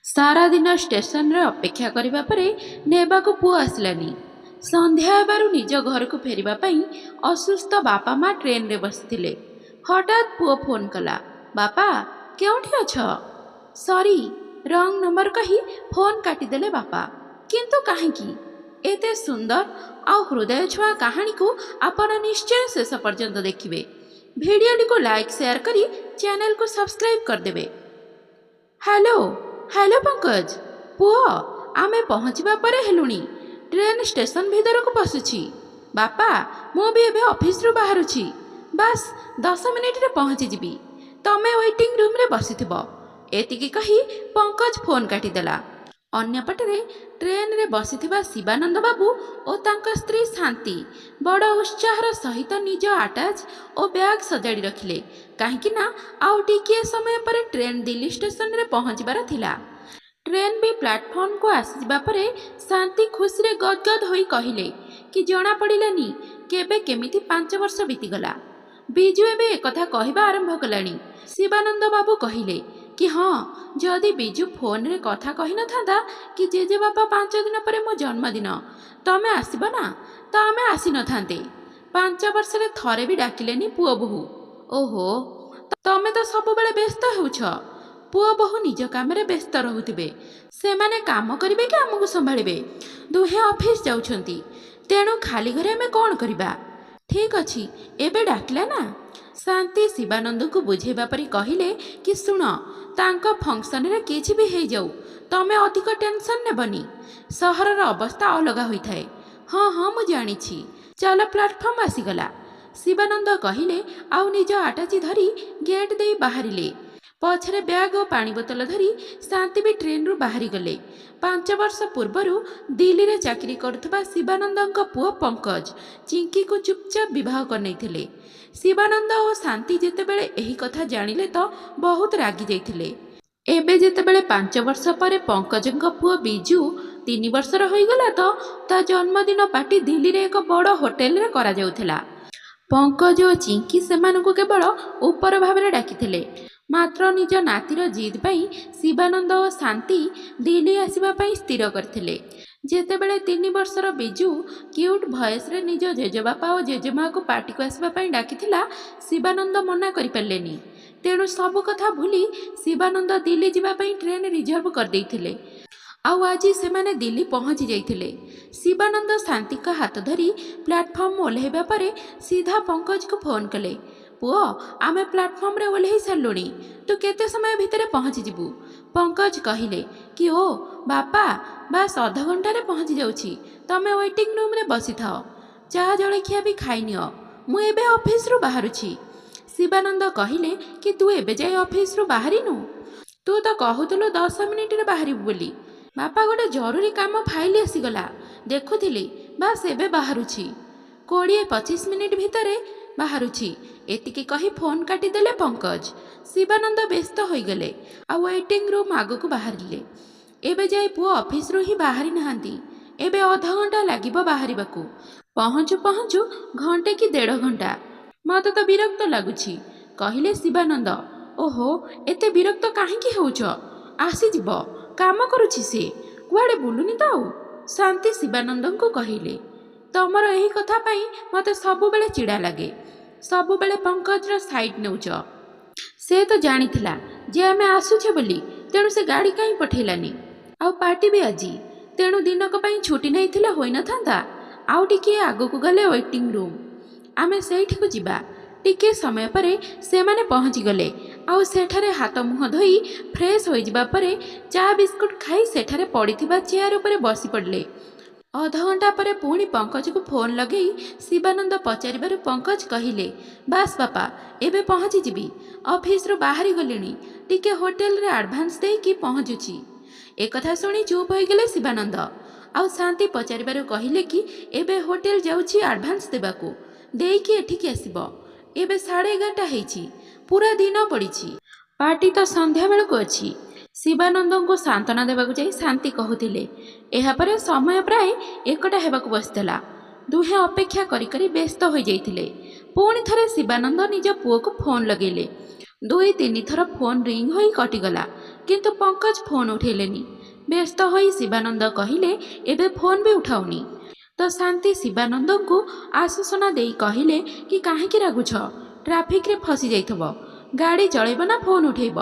सारा दिन स्टेशन रे अपेक्षा करिबा परे नेबाकू पुओ आसलानी। संध्या हेबारु निज घर को फेरिबा पई असुस्थ बापा माँ ट्रेन रे बसिथिले। हठात पुओ फोन कला, बापा केउठी अछ? सॉरी रंग नंबर कही फोन काटिदेले बापा। किंतु काहेकी? एते सुंदर आ हृदय छुआ कहानी को आपण निश्चय शेष पर्यंत देखिबे। वीडियो को लाइक शेयर करी चैनल को सब्सक्राइब कर देबे। हेलो हेलो पंकज पुओ आमे पहुँचवा परे हेलुणी। ट्रेन स्टेशन भीतर को पशुची। बापा मु भी एबे ऑफिस रु बाहरुची। बस 10 मिनिट रे पहुँची जीबी। तमे वेटिंग रूम रे बसिथिबो। एतिकी कही पंकज फोन काटिदेला। अन्य पटरे ट्रेन रे बसिथिबा शिवानंद बाबू और तांका स्त्री शांति बड़ उत्साहर सहित निज आटाच और बैग सजाड़ी रखिले। कहीं ना आउ टिके समय पर ट्रेन दिल्ली स्टेशन रे पहुँचबार थिला। ट्रेन भी प्लाटफॉर्म को आसीबा परे शांति खुशी रे गदगद होई कहिले कि जना पड़िलानी केबे केमिति 5 वर्ष बीतीगला। बिजु एबे एकथा कहबा आरंभ कलानी। शिवानंद बाबू कहिले कि हाँ जदि बिजु फोन रे कथा कही न था कि जेजे बापा 5 दिन पर मो जन्मदिन तमे आसीब ना तो आमे आसी न थांते। 5 वर्ष रे थरे भी डाकिलेनी पुओ बहु। ओहो तमे तो सब बेले व्यस्त होउछ। पुओ बहु निज काम रे व्यस्त रहुथिबे। से माने काम करिवे कि हमकु संभाळिबे। दुहे ऑफिस जाउछंती। तेणु खाली घरे हमें कौन करिबा। ठीक अछि एबे डाकिला ना। शांति शिवानंद को बुझेबा परी कहिले कि सुन तांको फंक्शन रे किछि भी हे जाऊ तमे अधिक टेंशन नेबनी। सहर रा अवस्था अलग होई थाए। हाँ हाँ मु जानी छी। चल प्लेटफॉर्म आसीगला। शिवानंद कहिले आउ निज आटाची धरी गेट दे बाहरिले। पछरे बैग और पानी बोतल धरी शांति भी ट्रेन रु बाहरी गले। 5 वर्ष पूर्वर दिल्ली रे चाकरी करथुबा शिवानंद पुओ पंकज चिंकी को चुपचाप विवाह करनैथिले। शिवानंद और शांति जेतेबेले एही कथा जानिले तो बहुत रागी जाइथिले। एबे जेतेबेले 5 वर्ष पर पंकजंक पुओ बिजु 3 वर्षर होइगला तो ता जन्मदिन पार्टी दिल्ली रे एक बड़ होटेल रे करा जाउथिला। पंकज और चिंकी सेमानकु केवल ऊपर भाव डाकिथिले। मात्र निज नातीर जिद पाई शिवानंद और शांति दिल्ली आसवा स्थिर करथिले। जेतेबेले 3 वर्षर बिजु क्यूट भयस रे निज जेजेबापा और जेजेमा को पार्टी को आसवा डाकिथिला शिवानंद मना करि पारलेनी। तेणु सब कथा भूली शिवानंद दिल्ली जीवापाई ट्रेन रिजर्व कर देइथिले। आउ आज सेमाने दिल्ली पहुँची जाइथिले। शिवानंद शांति का हाथ धरी प्लेटफॉर्म ओल्हेबा परे सीधा पंकज को फोन कले। पुओ आमे प्लेटफॉर्म रे ओल्हे सारलुणी। तू केते समय भितरे पहुँची जीबू? पंकज कहिले कि ओ बापा बस आधा घंटा रे पहुँची जाउछी। तमे वेटिंग रूम रे बसी थाओ। चाह जलखिया भी खाई नियो। मु एबे ऑफिस रु बाहरुछी। शिवानंद कहिले कि तू एबे जाय ऑफिस रु बाहरिनु? तू तो कहूतलु 10 मिनिट रे बाहरिबु बोली। बापा गोटे जरूरी काम फाइल आसीगला देखुथिली बस एबे बाहरुछी। 20-25 मिनिट भितरे बाहरुछी। एतिकी कही फोन काटिदेले पंकज। शिवानंद व्यस्त होइगले आ वेटिंग रूम आगको बाहरिले। एबे जाय पुओ ऑफिस रु ही बाहरी नहांती। एबे आधा घंटा लागिबो बाहरिबाकू। पहुँचु पहुँचु घंटे कि 1.5 घंटा। मते तो विरक्त लागुछि कहिले शिवानंद। ओहो एते विरक्त काहेकि होउछ? आसी जीवो काम करुछि से कुआडे बुलुनी तो। शांति शिवानंद को कहिले तमर एही कथा पाई मते सबु बेले चिड़ा लागे। सबु बेले पंकज रा साइड नेउछ। से तो जानिथिला जे आमे आसुछे बोली तेणु से गाड़ी काई पठेलानी। आउ पार्टी भी आजी तेणु दिनक पाई छुट्टी नैथिला होई न थांता। आउ टिके आगको गले वेटिंग रूम आमे सेठी को जिबा। टिके समय परे से माने पहुँची गले। आउ सेठारे हाथ मुह धोई फ्रेश होई जिबा परे चा बिस्कुट खाई सेठारे पड़िथिबा चेयर उपरे बसी पड़ले। आधा घंटा पर पुणी पंकज को फोन लगे शिवानंद पचारिबारु पंकज कहिले बास बापा एबे पहुँची जीबी। ऑफिस रु बाहरी गलिणी। टिके होटेल रे एडवांस दे कि पहुँचुची। एक कथा सुनी चुप हो गले शिवानंद। आउ शांति पचारिबारु कहिले कि एबे होटेल जाउची एडवांस देबाकू देकी एठिकी आसीबो। एबे 11:30 हेछि। पूरा दिन पड़ीछि। पार्टी तो संध्या बेलको अछि। शिवानंद को सांत्वना देवाक जाई शांति कहूतिले। एहापरे समय प्राय 1टा हेबाक बसितला। दुहे अपेक्षा करी करी व्यस्त हो जाइथिले। पुणी थरे शिवानंद निज पुओ को फोन लगेले। 2-3 थर फोन रिंग होई कटिगला। କିନ୍ତୁ ପଙ୍କଜ ଫୋନ୍ ଉଠେଇଲେନି। ବ୍ୟସ୍ତ ହୋଇ ଶିବାନନ୍ଦ କହିଲେ, ଏବେ ଫୋନ୍ ବି ଉଠାଉନି। ତ ଶାନ୍ତି ଶିବାନନ୍ଦଙ୍କୁ ଆଶ୍ୱାସନା ଦେଇ କହିଲେ କି କାହିଁକି ରାଗୁଛ, ଟ୍ରାଫିକ୍ରେ ଫସି ଯାଇଥିବ, ଗାଡ଼ି ଚଳାଇବ ନା ଫୋନ୍ ଉଠେଇବ।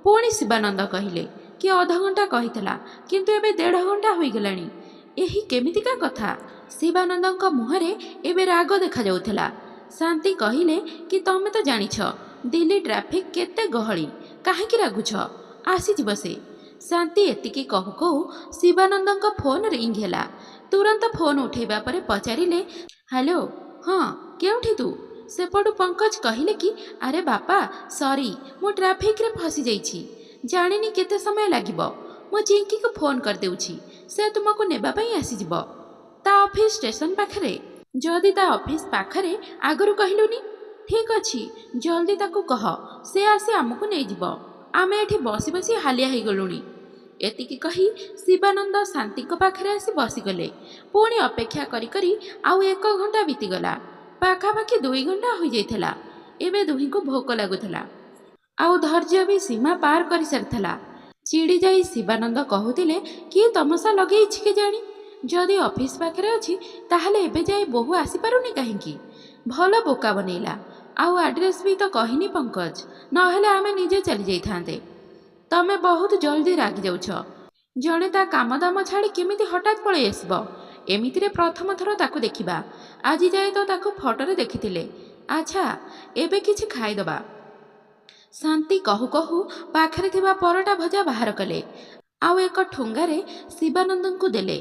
ପୁଣି ଶିବାନନ୍ଦ କହିଲେ କି ଅଧଘଣ୍ଟା କହିଥିଲା, କିନ୍ତୁ ଏବେ 1.5 ଘଣ୍ଟା ହୋଇଗଲାଣି। ଏହି କେମିତିକା କଥା? ଶିବାନନ୍ଦଙ୍କ ମୁହଁରେ ଏବେ ରାଗ ଦେଖାଯାଉଥିଲା। ଶାନ୍ତି କହିଲେ କି ତମେ ତ ଜାଣିଛ ଦିଲ୍ଲୀ ଟ୍ରାଫିକ୍ କେତେ ଗହଳି, କାହିଁକି ରାଗୁଛ, ଆସିଯିବ ସେ। ଶାନ୍ତି ଏତିକି କହୁ କହୁ ଶିବାନନ୍ଦଙ୍କ ଫୋନ୍ ରିଙ୍ଗ ହେଲା। ତୁରନ୍ତ ଫୋନ୍ ଉଠେଇବା ପରେ ପଚାରିଲେ, ହ୍ୟାଲୋ, ହଁ କେଉଁଠି ତୁ? ସେପଟୁ ପଙ୍କଜ କହିଲେ କି ଆରେ ବାପା ସରି, ମୁଁ ଟ୍ରାଫିକ୍ରେ ଫସିଯାଇଛି, ଜାଣିନି କେତେ ସମୟ ଲାଗିବ। ମୁଁ ଚିଙ୍କିକୁ ଫୋନ୍ କରିଦେଉଛି, ସେ ତୁମକୁ ନେବା ପାଇଁ ଆସିଯିବ। ତା ଅଫିସ୍ ଷ୍ଟେସନ ପାଖରେ। ଯଦି ତା ଅଫିସ୍ ପାଖରେ ଆଗରୁ କହିଲୁନି? ଠିକ୍ ଅଛି, ଜଲ୍ଦି ତାକୁ କହ, ସେ ଆସି ଆମକୁ ନେଇଯିବ। ଆମେ ଏଠି ବସି ବସି ହାଲିଆ ହେଇଗଲୁଣି। ଏତିକି କହି ଶିବାନନ୍ଦ ଶାନ୍ତିଙ୍କ ପାଖରେ ଆସି ବସିଗଲେ। ପୁଣି ଅପେକ୍ଷା କରି କରି ଆଉ 1 ଘଣ୍ଟା ବିତିଗଲା। ପାଖାପାଖି 2 ଘଣ୍ଟା ହୋଇଯାଇଥିଲା। ଏବେ ଦୁହିଁଙ୍କୁ ଭୋକ ଲାଗୁଥିଲା, ଆଉ ଧୈର୍ଯ୍ୟ ବି ସୀମା ପାର କରିସାରିଥିଲା। ଚିଡ଼ି ଯାଇ ଶିବାନନ୍ଦ କହୁଥିଲେ, କିଏ ତମସା ଲଗେଇଛି କେଜାଣି? ଯଦି ଅଫିସ୍ ପାଖରେ ଅଛି ତାହେଲେ ଏବେ ଯାଇ ବୋହୂ ଆସିପାରୁନି କାହିଁକି? ଭଲ ବୋକା ବନେଇଲା। ଆଉ ଆଡ୍ରେସ୍ ବି ତ କହିନି ପଙ୍କଜ, ନହେଲେ ଆମେ ନିଜେ ଚାଲି ଯାଇଥାନ୍ତେ। ତମେ ବହୁତ ଜଲ୍ଦି ରାଗି ଯାଉଛ। ଜଣେ ତା କାମ ଦାମ ଛାଡ଼ି କେମିତି ହଠାତ୍ ପଳେଇ ଆସିବ? ଏମିତିରେ ପ୍ରଥମ ଥର ତାକୁ ଦେଖିବା, ଆଜି ଯାଏ ତ ତାକୁ ଫଟୋରେ ଦେଖିଥିଲେ। ଆଚ୍ଛା, ଏବେ କିଛି ଖାଇଦେବା। ଶାନ୍ତି କହୁ କହୁ ପାଖରେ ଥିବା ପରଟା ଭଜା ବାହାର କଲେ, ଆଉ ଏକ ଠୁଙ୍ଗାରେ ଶିବାନନ୍ଦଙ୍କୁ ଦେଲେ।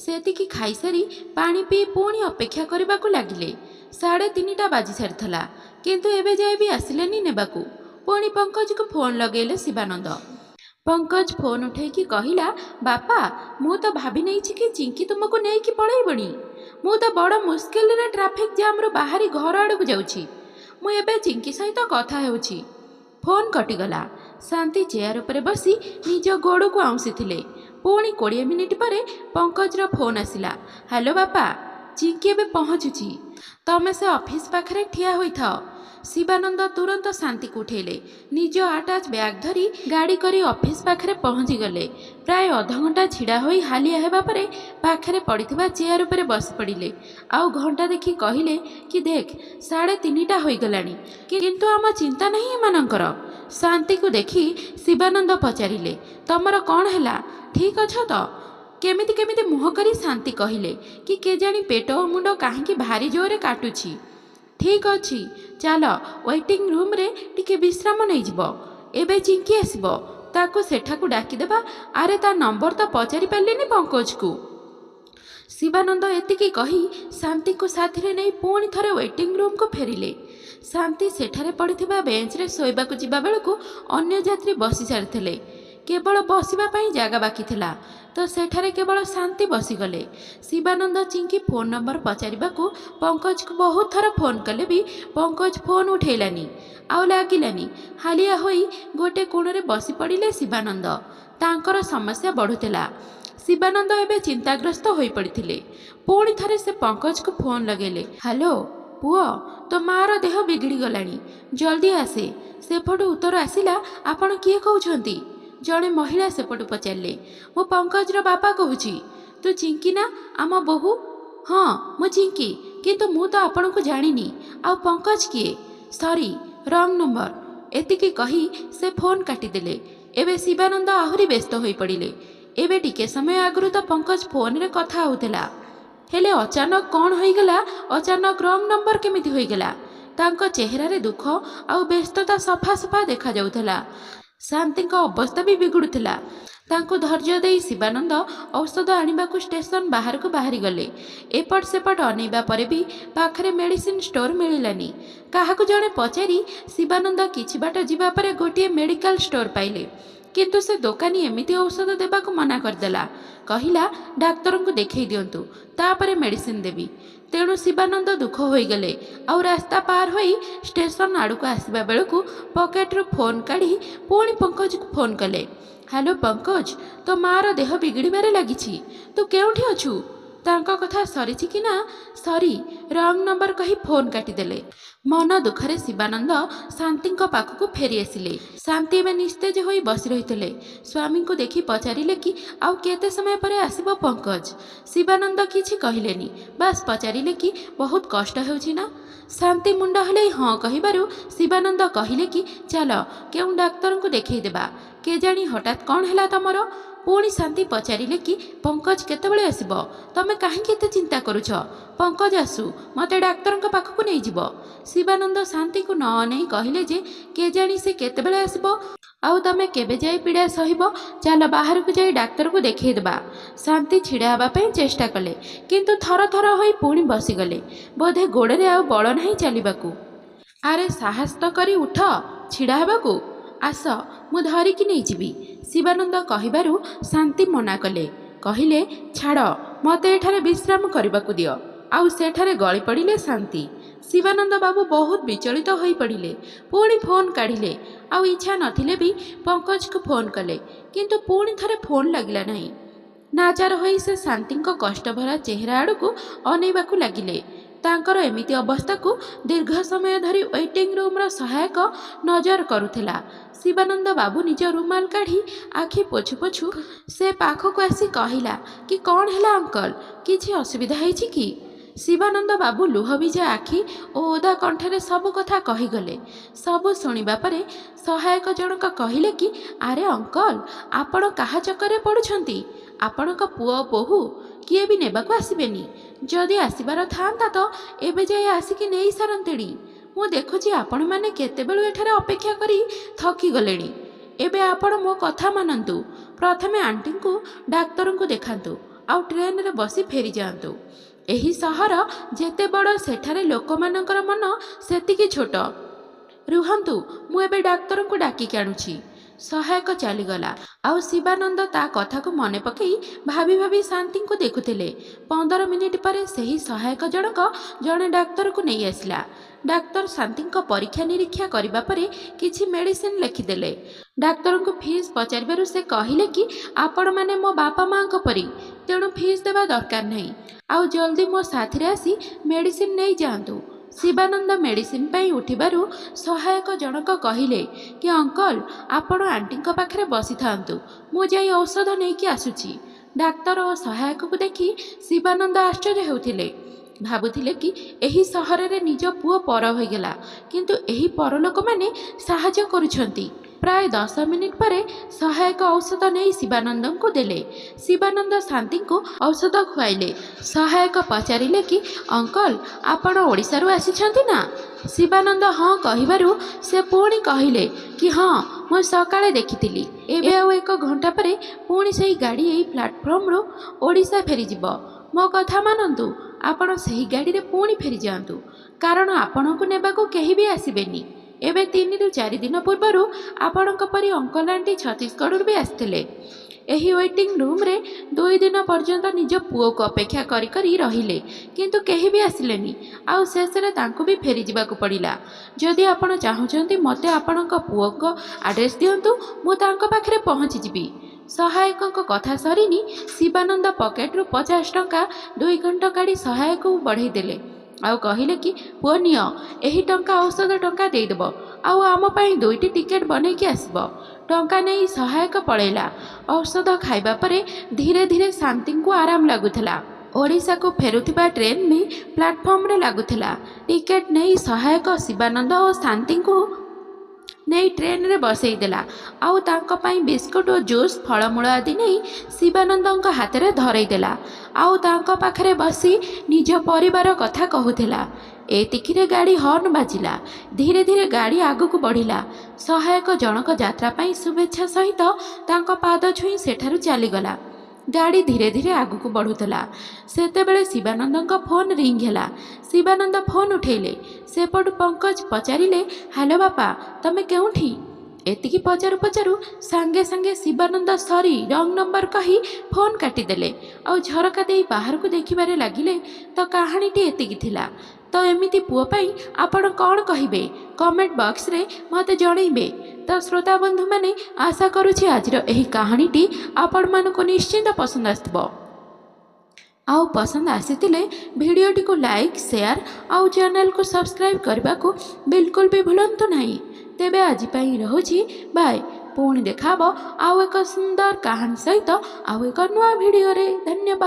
ସେତିକି ଖାଇସାରି ପାଣି ପିଇ ପୁଣି ଅପେକ୍ଷା କରିବାକୁ ଲାଗିଲେ। 3:30 ବାଜି ସାରିଥିଲା, କିନ୍ତୁ ଏବେ ଯାଏ ବି ଆସିଲେନି ନେବାକୁ। ପୁଣି ପଙ୍କଜକୁ ଫୋନ୍ ଲଗେଇଲେ ଶିବାନନ୍ଦ। ପଙ୍କଜ ଫୋନ୍ ଉଠେଇକି କହିଲା, ବାପା ମୁଁ ତ ଭାବି ନେଇଛି କି ଚିଙ୍କି ତୁମକୁ ନେଇକି ପଳେଇବଣି। ମୁଁ ତ ବଡ଼ ମୁସ୍କିଲରେ ଟ୍ରାଫିକ୍ ଜାମ୍ରୁ ବାହାରି ଘର ଆଡ଼କୁ ଯାଉଛି। ମୁଁ ଏବେ ଚିଙ୍କି ସହିତ କଥା ହେଉଛି। ଫୋନ୍ କଟିଗଲା। ଶାନ୍ତି ଚେୟାର ଉପରେ ବସି ନିଜ ଗୋଡ଼କୁ ଆଉଁସିଥିଲେ। ପୁଣି 20 ମିନିଟ୍ ପରେ ପଙ୍କଜର ଫୋନ୍ ଆସିଲା। ହ୍ୟାଲୋ ବାପା, ଚିଙ୍କି ଏବେ ପହଞ୍ଚୁଛି, ତମେ ସେ ଅଫିସ୍ ପାଖରେ ଠିଆ ହୋଇଥାଅ। ଶିବାନନ୍ଦ ତୁରନ୍ତ ଶାନ୍ତିକୁ ଉଠେଇଲେ। ନିଜ ଆଟାଚ୍ ବ୍ୟାଗ୍ ଧରି ଗାଡ଼ି କରି ଅଫିସ୍ ପାଖରେ ପହଞ୍ଚିଗଲେ। ପ୍ରାୟ ଅଧଘଣ୍ଟା ଛିଡ଼ା ହୋଇ ହାଲିଆ ହେବା ପରେ ପାଖରେ ପଡ଼ିଥିବା ଚେୟାର ଉପରେ ବସି ପଡ଼ିଲେ। ଆଉ ଘଣ୍ଟା ଦେଖି କହିଲେ କି ଦେଖ 3:30 ହୋଇଗଲାଣି, କିନ୍ତୁ ଆମ ଚିନ୍ତା ନାହିଁ ଏମାନଙ୍କର। ଶାନ୍ତିକୁ ଦେଖି ଶିବାନନ୍ଦ ପଚାରିଲେ, ତମର କ'ଣ ହେଲା, ଠିକ୍ ଅଛ ତ? କେମିତି ମୁହଁ କରି ଶାନ୍ତି କହିଲେ କି କେଜାଣି ପେଟ ଓ ମୁଣ୍ଡ କାହିଁକି ଭାରି ଜୋରରେ କାଟୁଛି। ଠିକ୍ ଅଛି, ଚାଲ ୱେଟିଂ ରୁମ୍ରେ ଟିକେ ବିଶ୍ରାମ ନେଇଯିବ। ଏବେ ଚିଙ୍କି ଆସିବ, ତାକୁ ସେଠାକୁ ଡାକିଦେବା। ଆରେ ତା ନମ୍ବର ତ ପଚାରି ପାରିଲେନି ପଙ୍କଜକୁ। ଶିବାନନ୍ଦ ଏତିକି କହି ଶାନ୍ତିକୁ ସାଥିରେ ନେଇ ପୁଣି ଥରେ ୱେଟିଂ ରୁମ୍କୁ ଫେରିଲେ। ଶାନ୍ତି ସେଠାରେ ପଡ଼ିଥିବା ବେଞ୍ଚରେ ଶୋଇବାକୁ ଯିବା ବେଳକୁ ଅନ୍ୟ ଯାତ୍ରୀ ବସି ସାରିଥିଲେ। କେବଳ ବସିବା ପାଇଁ ଜାଗା ବାକି ଥିଲା, ତ ସେଠାରେ କେବଳ ଶାନ୍ତି ବସିଗଲେ। ଶିବାନନ୍ଦ ଚିଙ୍କି ଫୋନ୍ ନମ୍ବର ପଚାରିବାକୁ ପଙ୍କଜକୁ ବହୁତ ଥର ଫୋନ୍ କଲେ ବି ପଙ୍କଜ ଫୋନ୍ ଉଠେଇଲାନି, ଆଉ ଲାଗିଲାନି। ହାଲିଆ ହୋଇ ଗୋଟେ କୋଣରେ ବସି ପଡ଼ିଲେ ଶିବାନନ୍ଦ। ତାଙ୍କର ସମସ୍ୟା ବଢ଼ୁଥିଲା। ଶିବାନନ୍ଦ ଏବେ ଚିନ୍ତାଗ୍ରସ୍ତ ହୋଇପଡ଼ିଥିଲେ। ପୁଣି ଥରେ ସେ ପଙ୍କଜକୁ ଫୋନ୍ ଲଗେଇଲେ। ହ୍ୟାଲୋ ପୁଅ, ତୋ ମାଆର ଦେହ ବିଗିଡ଼ିଗଲାଣି, ଜଲ୍ଦି ଆସେ। ସେପଟୁ ଉତ୍ତର ଆସିଲା, ଆପଣ କିଏ କହୁଛନ୍ତି? ଜଣେ ମହିଳା ସେପଟୁ ପଚାରିଲେ। ମୁଁ ପଙ୍କଜର ବାପା କହୁଛି। ତୁ ଚିଙ୍କି ନା, ଆମ ବୋହୂ? ହଁ ମୁଁ ଚିଙ୍କି, କିନ୍ତୁ ମୁଁ ତ ଆପଣଙ୍କୁ ଜାଣିନି। ଆଉ ପଙ୍କଜ କିଏ? ସରି, ରଙ୍ଗ ନମ୍ବର। ଏତିକି କହି ସେ ଫୋନ୍ କାଟିଦେଲେ। ଏବେ ଶିବାନନ୍ଦ ଆହୁରି ବ୍ୟସ୍ତ ହୋଇପଡ଼ିଲେ। ଏବେ ଟିକେ ସମୟ ଆଗରୁ ତ ପଙ୍କଜ ଫୋନ୍ରେ କଥା ହେଉଥିଲା, ହେଲେ ଅଚାନକ କ'ଣ ହୋଇଗଲା? ଅଚାନକ ରଙ୍ଗ ନମ୍ବର କେମିତି ହୋଇଗଲା? ତାଙ୍କ ଚେହେରାରେ ଦୁଃଖ ଆଉ ବ୍ୟସ୍ତତା ସଫା ସଫା ଦେଖାଯାଉଥିଲା। ଶାନ୍ତିଙ୍କ ଅବସ୍ଥା ବି ବିଗୁଡ଼ୁଥିଲା। ତାଙ୍କୁ ଧୈର୍ଯ୍ୟ ଦେଇ ଶିବାନନ୍ଦ ଔଷଧ ଆଣିବାକୁ ଷ୍ଟେସନ ବାହାରକୁ ବାହାରିଗଲେ। ଏପଟ ସେପଟ ଅନେଇବା ପରେ ବି ପାଖରେ ମେଡ଼ିସିନ ଷ୍ଟୋର ମିଳିଲାନି। କାହାକୁ ଜଣେ ପଚାରି ଶିବାନନ୍ଦ କିଛି ବାଟ ଯିବା ପରେ ଗୋଟିଏ ମେଡ଼ିକାଲ ଷ୍ଟୋର ପାଇଲେ, କିନ୍ତୁ ସେ ଦୋକାନୀ ଏମିତି ଔଷଧ ଦେବାକୁ ମନା କରିଦେଲା। କହିଲା, ଡାକ୍ତରଙ୍କୁ ଦେଖାଇ ଦିଅନ୍ତୁ, ତାପରେ ମେଡ଼ିସିନ ଦେବି। ତେଣୁ ଶିବାନନ୍ଦ ଦୁଃଖ ହୋଇଗଲେ। ଆଉ ରାସ୍ତା ପାର ହୋଇ ଷ୍ଟେସନ ଆଡ଼କୁ ଆସିବା ବେଳକୁ ପକେଟରୁ ଫୋନ୍ କାଢ଼ି ପୁଣି ପଙ୍କଜକୁ ଫୋନ୍ କଲେ। ହ୍ୟାଲୋ ପଙ୍କଜ, ତୋ ମାଆର ଦେହ ବିଗିଡ଼ିବାରେ ଲାଗିଛି, ତୁ କେଉଁଠି ଅଛୁ? ତାଙ୍କ କଥା ସରିଛି କି ନା ସରି ରଙ୍ଗ ନମ୍ବର କହି ଫୋନ୍ କାଟିଦେଲେ। ମନ ଦୁଃଖରେ ଶିବାନନ୍ଦ ଶାନ୍ତିଙ୍କ ପାଖକୁ ଫେରି ଆସିଲେ। ଶାନ୍ତି ଏବେ ନିସ୍ତେଜ ହୋଇ ବସି ରହିଥିଲେ। ସ୍ୱାମୀଙ୍କୁ ଦେଖି ପଚାରିଲେ କି ଆଉ କେତେ ସମୟ ପରେ ଆସିବ ପଙ୍କଜ। ଶିବାନନ୍ଦ କିଛି କହିଲେନି, ବାସ୍ ପଚାରିଲେ କି ବହୁତ କଷ୍ଟ ହେଉଛି ନା। ଶାନ୍ତି ମୁଣ୍ଡ ହଲେଇ ହଁ କହିବାରୁ ଶିବାନନ୍ଦ କହିଲେ କି ଚାଲ କେଉଁ ଡାକ୍ତରଙ୍କୁ ଦେଖେଇଦେବା, କେଜାଣି ହଠାତ୍ କ'ଣ ହେଲା ତମର। ପୁଣି ଶାନ୍ତି ପଚାରିଲେ କି ପଙ୍କଜ କେତେବେଳେ ଆସିବ, ତମେ କାହିଁକି ଏତେ ଚିନ୍ତା କରୁଛ, ପଙ୍କଜ ଆସୁ ମୋତେ ଡାକ୍ତରଙ୍କ ପାଖକୁ ନେଇଯିବ। ଶିବାନନ୍ଦ ଶାନ୍ତିକୁ ନ ଅନେଇ କହିଲେ ଯେ କେଜାଣି ସେ କେତେବେଳେ ଆସିବ, ଆଉ ତମେ କେବେ ଯାଇ ପୀଡ଼ା ସହିବ, ଚାଲ ବାହାରକୁ ଯାଇ ଡାକ୍ତରକୁ ଦେଖେଇଦେବା। ଶାନ୍ତି ଛିଡ଼ା ହେବା ପାଇଁ ଚେଷ୍ଟା କଲେ, କିନ୍ତୁ ଥର ଥର ହୋଇ ପୁଣି ବସିଗଲେ। ବୋଧେ ଗୋଡ଼ରେ ଆଉ ବଳ ନାହିଁ ଚାଲିବାକୁ। ଆରେ ସାହସ ତ କରି ଉଠ, ଛିଡ଼ା ହେବାକୁ ଆସ, ମୁଁ ଧରିକି ନେଇଯିବି। ଶିବାନନ୍ଦ କହିବାରୁ ଶାନ୍ତି ମନା କଲେ। କହିଲେ ଛାଡ଼, ମୋତେ ଏଠାରେ ବିଶ୍ରାମ କରିବାକୁ ଦିଅ। ଆଉ ସେଠାରେ ଗଳି ପଡ଼ିଲେ ଶାନ୍ତି। ଶିବାନନ୍ଦ ବାବୁ ବହୁତ ବିଚଳିତ ହୋଇପଡ଼ିଲେ। ପୁଣି ଫୋନ୍ କାଢ଼ିଲେ। ଆଉ ଇଚ୍ଛା ନଥିଲେ ବି ପଙ୍କଜକୁ ଫୋନ୍ କଲେ, କିନ୍ତୁ ପୁଣି ଥରେ ଫୋନ୍ ଲାଗିଲା ନାହିଁ। ନାଚାର ହୋଇ ସେ ଶାନ୍ତିଙ୍କ କଷ୍ଟଭରା ଚେହେରା ଆଡ଼କୁ ଅନେଇବାକୁ ଲାଗିଲେ। ତାଙ୍କର ଏମିତି ଅବସ୍ଥାକୁ ଦୀର୍ଘ ସମୟ ଧରି ୱେଟିଂ ରୁମ୍ର ସହାୟକ ନଜର କରୁଥିଲା। ଶିବାନନ୍ଦ ବାବୁ ନିଜ ରୁମାଲ କାଢ଼ି ଆଖି ପୋଛୁ ପୋଛୁ ସେ ପାଖକୁ ଆସି କହିଲା କି କ'ଣ ହେଲା ଅଙ୍କଲ, କିଛି ଅସୁବିଧା ହେଇଛି କି? ଶିବାନନ୍ଦ ବାବୁ ଲୁହଭିଜା ଆଖି ଓ ଓଦା କଣ୍ଠରେ ସବୁ କଥା କହିଗଲେ। ସବୁ ଶୁଣିବା ପରେ ସହାୟକ ଜଣକ କହିଲେ କି ଆରେ ଅଙ୍କଲ, ଆପଣ କାହା ଚକ୍କରରେ ପଡ଼ୁଛନ୍ତି? ଆପଣଙ୍କ ପୁଅ ବୋହୂ କିଏ ବି ନେବାକୁ ଆସିବେନି। ଯଦି ଆସିବାର ଥାଆନ୍ତା ତ ଏବେ ଯାଇ ଆସିକି ନେଇ ସାରନ୍ତେଣି। ମୁଁ ଦେଖୁଛି ଆପଣମାନେ କେତେବେଳୁ ଏଠାରେ ଅପେକ୍ଷା କରି ଥକିଗଲେଣି। ଏବେ ଆପଣ ମୋ କଥା ମାନନ୍ତୁ। ପ୍ରଥମେ ଆଣ୍ଟିଙ୍କୁ ଡାକ୍ତରଙ୍କୁ ଦେଖାନ୍ତୁ, ଆଉ ଟ୍ରେନରେ ବସି ଫେରିଯାଆନ୍ତୁ। ଏହି ସହର ଯେତେ ବଡ଼, ସେଠାରେ ଲୋକମାନଙ୍କର ମନ ସେତିକି ଛୋଟ। ରୁହନ୍ତୁ, ମୁଁ ଏବେ ଡାକ୍ତରଙ୍କୁ ଡାକିକି ଆଣୁଛି। ସହାୟକ ଚାଲିଗଲା। ଆଉ ଶିବାନନ୍ଦ ତା କଥାକୁ ମନେ ପକାଇ ଭାବି ଭାବି ଶାନ୍ତିଙ୍କୁ ଦେଖୁଥିଲେ। 15 ମିନିଟ୍ ପରେ ସେହି ସହାୟକ ଜଣକ ଜଣେ ଡାକ୍ତରକୁ ନେଇ ଆସିଲା। ଡାକ୍ତର ଶାନ୍ତିଙ୍କ ପରୀକ୍ଷା ନିରୀକ୍ଷା କରିବା ପରେ କିଛି ମେଡ଼ିସିନ ଲେଖିଦେଲେ। ଡାକ୍ତରଙ୍କୁ ଫିସ୍ ପଚାରିବାରୁ ସେ କହିଲେ କି ଆପଣମାନେ ମୋ ବାପା ମାଆଙ୍କ ପରି, ତେଣୁ ଫିସ୍ ଦେବା ଦରକାର ନାହିଁ। ଆଉ ଜଲ୍ଦି ମୋ ସାଥିରେ ଆସି ମେଡ଼ିସିନ ନେଇଯାଆନ୍ତୁ। ଶିବାନନ୍ଦ ମେଡ଼ିସିନ ପାଇଁ ଉଠିବାରୁ ସହାୟକ ଜଣକ କହିଲେ କି ଅଙ୍କଲ, ଆପଣ ଆଣ୍ଟିଙ୍କ ପାଖରେ ବସିଥାନ୍ତୁ, ମୁଁ ଯାଇ ଔଷଧ ନେଇକି ଆସୁଛି। ଡାକ୍ତର ଓ ସହାୟକକୁ ଦେଖି ଶିବାନନ୍ଦ ଆଶ୍ଚର୍ଯ୍ୟ ହେଉଥିଲେ। ଭାବୁଥିଲେ କି ଏହି ସହରରେ ନିଜ ପୁଅ ପର ହୋଇଗଲା, କିନ୍ତୁ ଏହି ପରଲୋକମାନେ ସାହାଯ୍ୟ କରୁଛନ୍ତି। ପ୍ରାୟ 10 ମିନିଟ୍ ପରେ ସହାୟକ ଔଷଧ ନେଇ ଶିବାନନ୍ଦଙ୍କୁ ଦେଲେ। ଶିବାନନ୍ଦ ଶାନ୍ତିଙ୍କୁ ଔଷଧ ଖୁଆଇଲେ। ସହାୟକ ପଚାରିଲେ କି ଅଙ୍କଲ, ଆପଣ ଓଡ଼ିଶାରୁ ଆସିଛନ୍ତି ନା? ଶିବାନନ୍ଦ ହଁ କହିବାରୁ ସେ ପୁଣି କହିଲେ କି ହଁ, ମୁଁ ସକାଳେ ଦେଖିଥିଲି। ଏବେ ଆଉ 1 ଘଣ୍ଟା ପରେ ପୁଣି ସେହି ଗାଡ଼ି ଏହି ପ୍ଲାଟଫର୍ମରୁ ଓଡ଼ିଶା ଫେରିଯିବ। ମୋ କଥା ମାନନ୍ତୁ, ଆପଣ ସେହି ଗାଡ଼ିରେ ପୁଣି ଫେରିଯାଆନ୍ତୁ, କାରଣ ଆପଣଙ୍କୁ ନେବାକୁ କେହି ବି ଆସିବେନି। ଏବେ 3 ରୁ 4 ଦିନ ପୂର୍ବରୁ ଆପଣଙ୍କ ପରି ଅଙ୍କଲ ଆଣ୍ଟି ଛତିଶଗଡ଼ରୁ ବି ଆସିଥିଲେ। ଏହି ୱେଟିଂ ରୁମ୍ରେ 2 ଦିନ ପର୍ଯ୍ୟନ୍ତ ନିଜ ପୁଅକୁ ଅପେକ୍ଷା କରି କରି ରହିଲେ, କିନ୍ତୁ କେହି ବି ଆସିଲେନି। ଆଉ ଶେଷରେ ତାଙ୍କୁ ବି ଫେରିଯିବାକୁ ପଡ଼ିଲା। ଯଦି ଆପଣ ଚାହୁଁଛନ୍ତି ମୋତେ ଆପଣଙ୍କ ପୁଅଙ୍କ ଆଡ୍ରେସ୍ ଦିଅନ୍ତୁ, ମୁଁ ତାଙ୍କ ପାଖରେ ପହଞ୍ଚିଯିବି। ସହାୟକଙ୍କ କଥା ସରିନି, ଶିବାନନ୍ଦ ପକେଟରୁ 50 ଟଙ୍କା 2 ଘଣ୍ଟା କାଢ଼ି ସହାୟକକୁ ବଢ଼େଇ ଦେଲେ। ଆଉ କହିଲେ କି ପୁଅ ନିଅ, ଏହି ଟଙ୍କା ଔଷଧ ଟଙ୍କା ଦେଇଦେବ, ଆଉ ଆମ ପାଇଁ 2ଟି ଟିକେଟ୍ ବନେଇକି ଆସିବ। ଟଙ୍କା ନେଇ ସହାୟକ ପଳେଇଲା। ଔଷଧ ଖାଇବା ପରେ ଧୀରେ ଧୀରେ ଶାନ୍ତିଙ୍କୁ ଆରାମ ଲାଗୁଥିଲା। ଓଡ଼ିଶାକୁ ଫେରୁଥିବା ଟ୍ରେନ୍ ବି ପ୍ଲାଟଫର୍ମରେ ଲାଗୁଥିଲା। ଟିକେଟ୍ ନେଇ ସହାୟକ ଶିବାନନ୍ଦ ଓ ଶାନ୍ତିଙ୍କୁ ନେଇ ଟ୍ରେନରେ ବସେଇ ଦେଲା। ଆଉ ତାଙ୍କ ପାଇଁ ବିସ୍କୁଟ ଓ ଜୁସ୍, ଫଳମୂଳ ଆଦି ନେଇ ଶିବାନନ୍ଦଙ୍କ ହାତରେ ଧରେଇ ଦେଲା। ଆଉ ତାଙ୍କ ପାଖରେ ବସି ନିଜ ପରିବାର କଥା କହୁଥିଲା। ଏତିକିରେ ଗାଡ଼ି ହର୍ନ ବାଜିଲା। ଧୀରେ ଧୀରେ ଗାଡ଼ି ଆଗକୁ ବଢ଼ିଲା। ସହାୟକ ଜଣକ ଯାତ୍ରା ପାଇଁ ଶୁଭେଚ୍ଛା ସହିତ ତାଙ୍କ ପାଦ ଛୁଇଁ ସେଠାରୁ ଚାଲିଗଲା। ଗାଡ଼ି ଧୀରେ ଧୀରେ ଆଗକୁ ବଢ଼ୁଥିଲା। ସେତେବେଳେ ଶିବାନନ୍ଦଙ୍କ ଫୋନ୍ ରିଙ୍ଗ ହେଲା। ଶିବାନନ୍ଦ ଫୋନ୍ ଉଠେଇଲେ। ସେପଟୁ ପଙ୍କଜ ପଚାରିଲେ ହ୍ୟାଲୋ ବାପା, ତମେ କେଉଁଠି? ଏତିକି ପଚାରୁ ପଚାରୁ ସାଙ୍ଗେ ସାଙ୍ଗେ ଶିବାନନ୍ଦ ସରି ରଙ୍ଗ ନମ୍ବର କହି ଫୋନ୍ କାଟିଦେଲେ। ଆଉ ଝରକା ଦେଇ ବାହାରକୁ ଦେଖିବାରେ ଲାଗିଲେ ତ କାହାଣୀଟି ଏତିକି ଥିଲା। ତ ଏମିତି ପୁଅ ପାଇଁ ଆପଣ କ'ଣ କହିବେ, କମେଣ୍ଟ ବକ୍ସରେ ମୋତେ ଜଣେଇବେ। ତ ଶ୍ରୋତା ବନ୍ଧୁମାନେ, ଆଶା କରୁଛି ଆଜିର ଏହି କାହାଣୀଟି ଆପଣମାନଙ୍କୁ ନିଶ୍ଚିନ୍ତ ପସନ୍ଦ ଆସିଥିବ। आउ पसंद आसीतिले भिडियोटी को लाइक शेयर आउ चैनल को सब्सक्राइब करने को बिल्कुल भी भूलंतु नहीं। तेबे आज पई रहुछि बाय। पुणी देखाबो आउ एक सुंदर कहानी सहित आउ एक नुआ भिडियो रे। धन्यवाद।